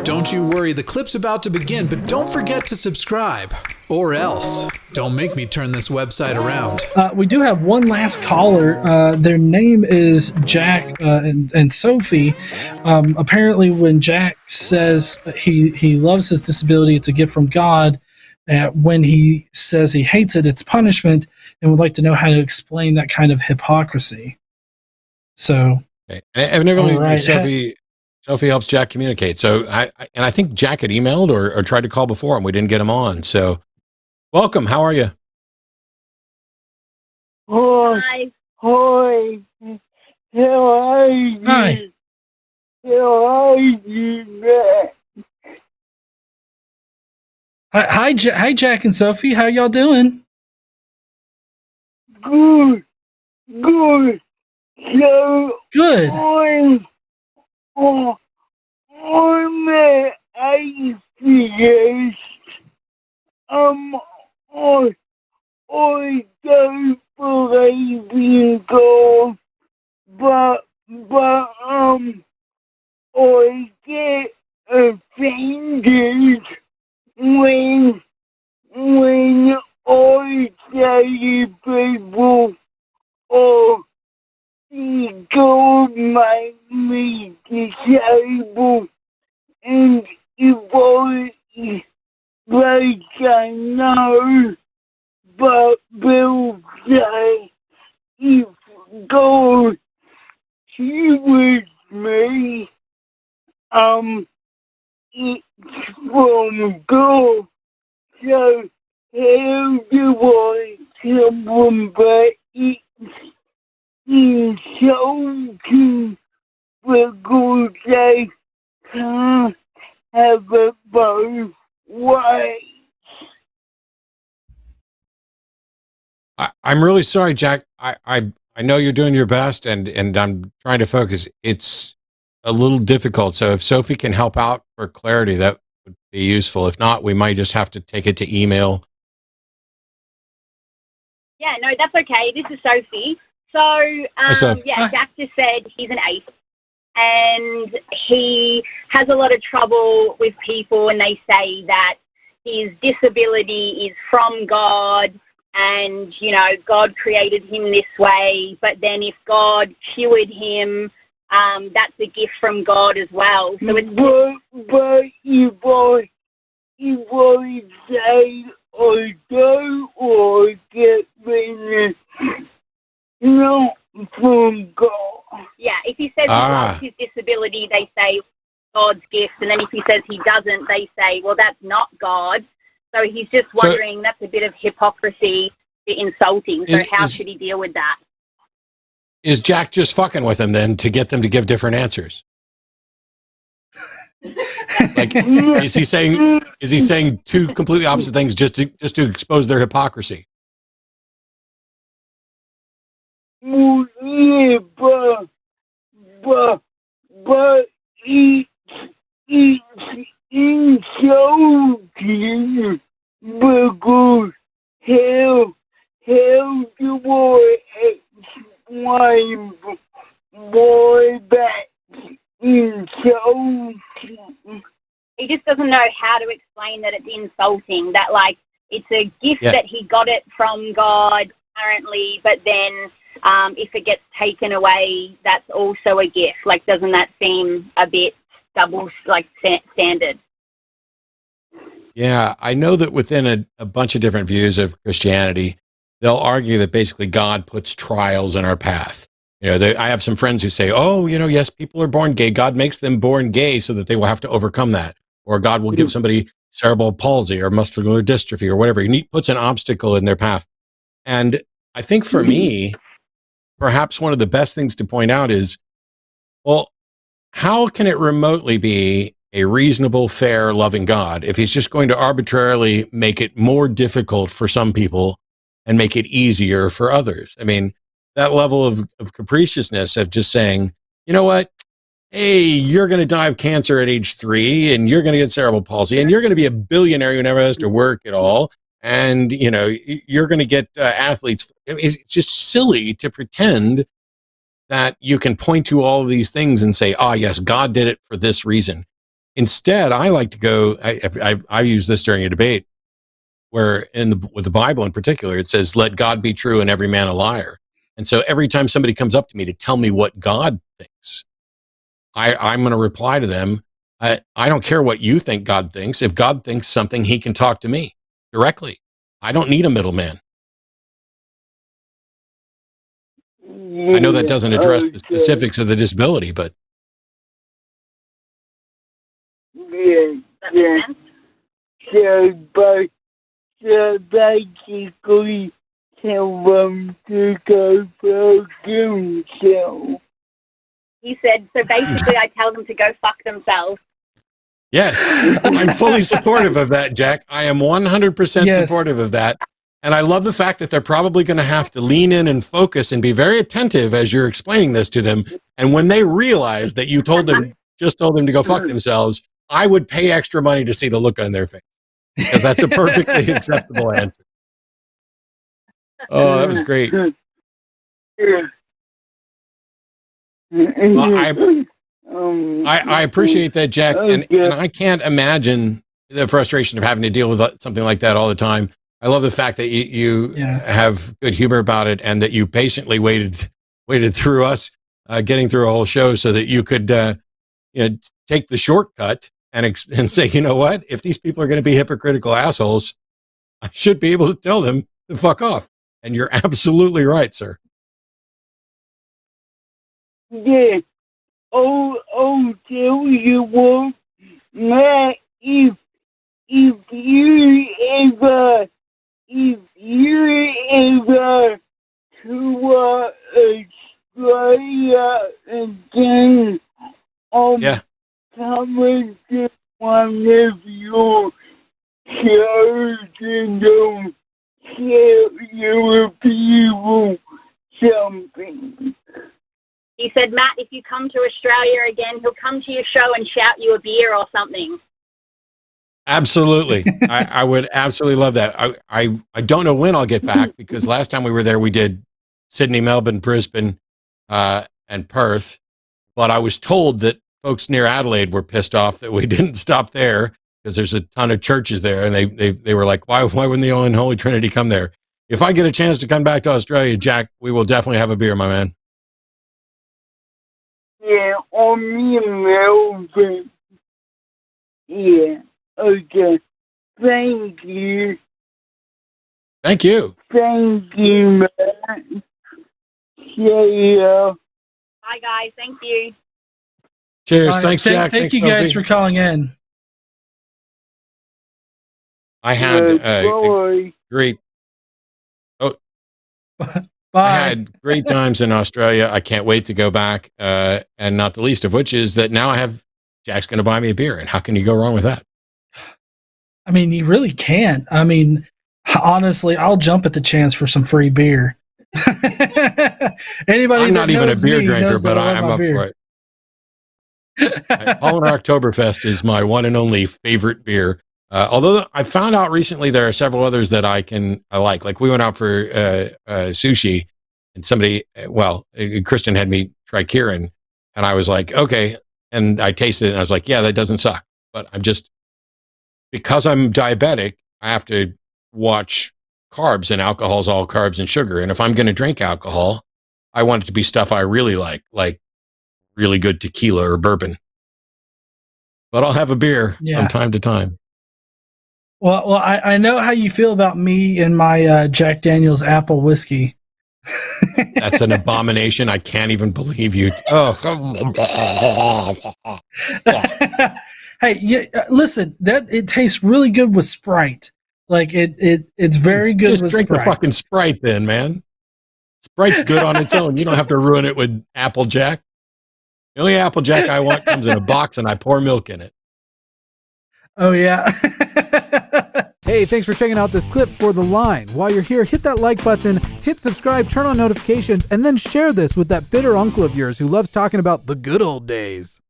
Don't you worry, the clip's about to begin, but don't forget to subscribe. Or else. Don't make me turn this website around. We do have one last caller. Their name is Jack and Sophie. Apparently, when Jack says he loves his disability, it's a gift from God. When he says he hates it, it's punishment, and would like to know how to explain that kind of hypocrisy. So, okay. And evidently, right. Sophie helps Jack communicate. So, I think Jack had emailed or tried to call before, and we didn't get him on. So, welcome. How are you? Hi. Hi. How are you? Hi. How are you? Hi, Jack and Sophie. How y'all doing? Good. Good. So Good. I'm an atheist. I don't believe in God, but I get offended when I say to people, oh, God made me disabled, and if they say no, but they'll say, if God heals me, it's from God. So how do I tell them that it's insulting because they can't have it both ways? I'm really sorry, Jack. I know you're doing your best, and I'm trying to focus. It's a little difficult. So if Sophie can help out for clarity, that would be useful. If not, we might just have to take it to email. Yeah, no, that's okay. This is Sophie. So, Jack just said he's an atheist, and he has a lot of trouble with people when they say that his disability is from God, and, you know, God created him this way, but then if God cured him, that's a gift from God as well. So it's but if I say I don't, or get rid not from God. Yeah, if he says he loves his disability, they say God's gift, and then if he says he doesn't, they say, well, that's not God. So he's just wondering, that's a bit of hypocrisy, insulting. So how should he deal with that? Is Jack just fucking with him then to get them to give different answers? Like, is he saying two completely opposite things just to expose their hypocrisy? Well, yeah, but it's insulting because how do I explain why that's insulting? He just doesn't know how to explain that it's insulting, that, like, it's a gift that he got it from God, apparently, but then if it gets taken away, that's also a gift. Like, doesn't that seem a bit double, like, standard? Yeah, I know that within a bunch of different views of Christianity, they'll argue that basically God puts trials in our path. You know, I have some friends who say, oh, you know, yes, people are born gay. God makes them born gay so that they will have to overcome that. Or God will give somebody cerebral palsy or muscular dystrophy or whatever. He puts an obstacle in their path. And I think for me, perhaps one of the best things to point out is, well, how can it remotely be a reasonable, fair, loving God if he's just going to arbitrarily make it more difficult for some people and make it easier for others? I mean, that level of capriciousness of just saying, you know what, hey, you're going to die of cancer at age 3, and you're going to get cerebral palsy, and you're going to be a billionaire who never has to work at all, and, you know, you're going to get athletes. It's just silly to pretend that you can point to all of these things and say, yes, God did it for this reason. instead, I like to go, I use this during a debate where with the Bible in particular, it says, let God be true and every man a liar. And so every time somebody comes up to me to tell me what God thinks, I'm going to reply to them, I don't care what you think God thinks. If God thinks something, he can talk to me directly. I don't need a middleman. I know that doesn't address the specifics of the disability, but. Yeah. So basically, tell them to go fuck themselves. He said, so basically I tell them to go fuck themselves. Yes, I'm fully supportive of that, Jack. I am 100% supportive of that. And I love the fact that they're probably going to have to lean in and focus and be very attentive as you're explaining this to them. And when they realize that you just told them to go fuck themselves, I would pay extra money to see the look on their face, because that's a perfectly acceptable answer. Oh, that was great. Well, I appreciate that, Jack, and I can't imagine the frustration of having to deal with something like that all the time. I love the fact that you have good humor about it, and that you patiently waited through us getting through a whole show so that you could take the shortcut and say, you know what, if these people are going to be hypocritical assholes, I should be able to tell them to fuck off. And you're absolutely right, sir. Yeah. Oh, tell you what, Matt, if you ever to Australia again, coming to one of your shows and tell your people something. He said, Matt, if you come to Australia again, he'll come to your show and shout you a beer or something. Absolutely. I would absolutely love that. I don't know when I'll get back, because last time we were there, we did Sydney, Melbourne, Brisbane, and Perth. But I was told that folks near Adelaide were pissed off that we didn't stop there, because there's a ton of churches there. And they were like, why wouldn't the Holy Trinity come there? If I get a chance to come back to Australia, Jack, we will definitely have a beer, my man. Yeah, on me and Melvin. Yeah, okay. Thank you. Thank you. Thank you, Matt. Yeah. Bye, guys. Thank you. Cheers. Thanks, Jack. Thank you guys for calling in. I had great. Oh. Bye. I had great times in Australia. I can't wait to go back. And not the least of which is that now Jack's going to buy me a beer. And how can you go wrong with that? I mean, you really can't. I mean, honestly, I'll jump at the chance for some free beer. Anybody? I'm not even a beer drinker, but I'm up for it. Poland Oktoberfest is my one and only favorite beer. Although I found out recently there are several others that I like. Like we went out for sushi, and Christian had me try Kirin, and I was like, okay, and I tasted it, and I was like, yeah, that doesn't suck. But because I'm diabetic, I have to watch carbs, and alcohol's all carbs and sugar. And if I'm going to drink alcohol, I want it to be stuff I really like really good tequila or bourbon. But I'll have a beer from time to time. Well, I know how you feel about me and my Jack Daniel's apple whiskey. That's an abomination. I can't even believe you. Hey, listen, it tastes really good with Sprite. Like it's very good Just with drink Sprite. the fucking Sprite then, man. Sprite's good on its own. You don't have to ruin it with Applejack. The only Applejack I want comes in a box, and I pour milk in it. Oh, yeah. Hey, thanks for checking out this clip for The Line. While you're here, hit that like button, hit subscribe, turn on notifications, and then share this with that bitter uncle of yours who loves talking about the good old days.